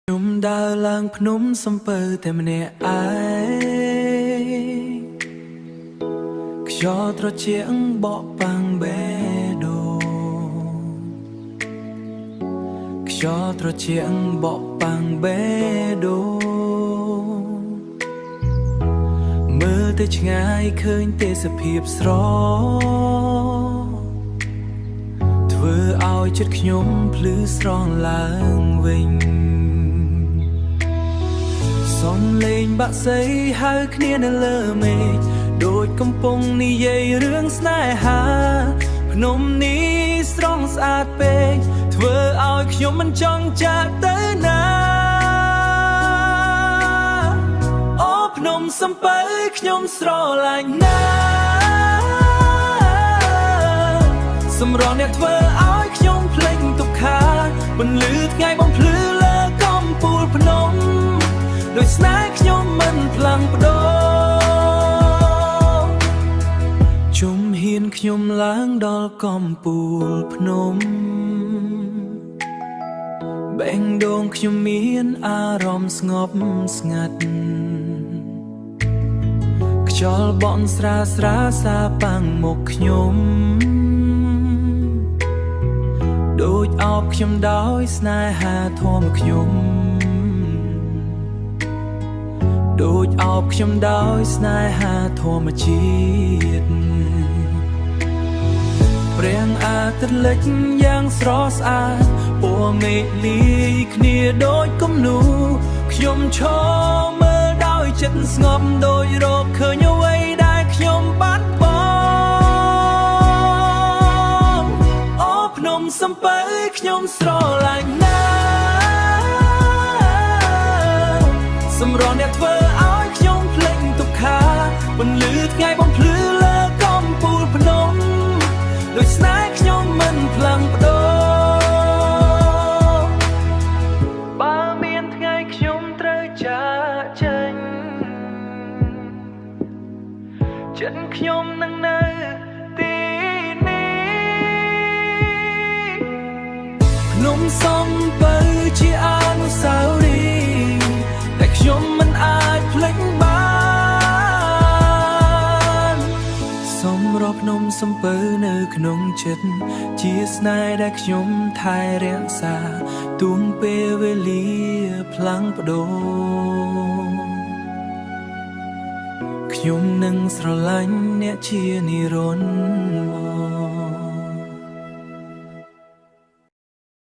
ខ្ញុំដើរឡើងភ្នំសំពៅតែម្នាក់ឯងខ្យល់ត្រជាក់បក់ប៉ាំងបេះដូងខ្យល់ត្រជាក់បក់ប៉ាំងបេះដូងមើលទៅឆ្ងាយឃើញទេសភាពស្រស់ធ្វើឲ្យចិត្តខ្ញុំភ្លឺស្រស់ឡើងវិញសំឡេងបាក់សីហៅគ្នានៅលើមេឃដូចកំពុងនិយាយរឿងស្នេហាភ្នំនេះស្រស់ស្អាតពេកធ្វើឲ្យខ្ញុំមិនចង់ចាកទៅណាអូភ្នំសំពៅខ្ញុំស្រឡាញ់ណាសម្រស់អ្នកធ្វើឲ្យខ្ញុំភ្លេចទុក្ខាពន្លឺថ្ងៃបំភ្លឺលើកំពូលភ្នំដោយស្នេហ៍ខ្ញុំមិនផ្លាំងប្ដូរជុំហ៊ានខ្ញុំឡើងដល់កំពូលភ្នំបេះដូងខ្ញុំមានអារម្មណ៍ស្ងប់ស្ងាត់ខ្យល់បក់ស្រាស្រាសាប៉ាំងមកខ្ញុំដូចអោបខ្ញុំដោយស្នេហាធម៌ខ្ញុំដូចអោបខ្ញុំដោយស្នេហាធម្មជាតិព្រាំងអាទិត្យលិចយ៉ាងស្រស់ស្អាតពណ៌មេឃលាយគ្នាដូចគំនូរខ្ញុំឈរមើលដោយចិត្តស្ងប់ដូចរកឃើញអ្វីដែលខ្ញុំបាត់បង់អូភ្នំសំពៅខ្ញុំស្រឡាញ់ណាសម្រស់អ្នកធ្វើឲ្យខ្ញុំភ្លេចទុក្ខាពន្លឺថ្ងៃបំភ្លឺលើកំពូលភ្នំដោយស្នេហ៍ខ្ញុំមិនផ្លាំងប្ដូរបើមានថ្ងៃខ្ញុំត្រូវចាកចេញចិត្តខ្ញុំនឹងនៅទីនេះភ្នំសំពៅជាអនុស្សាវរីយ៍តែខ្ញុំមិនអាចភ្លេចបានសម្រាប់ភ្នំសំពៅនៅក្នុងចិត្តជាស្នេហ៍ដែលខ្ញុំថែរក្សាទួងពេលវេលាផ្លាំងប្ដូរខ្ញុំនឹងស្រឡាញ់អ្នកជានិរន្តរ៍មក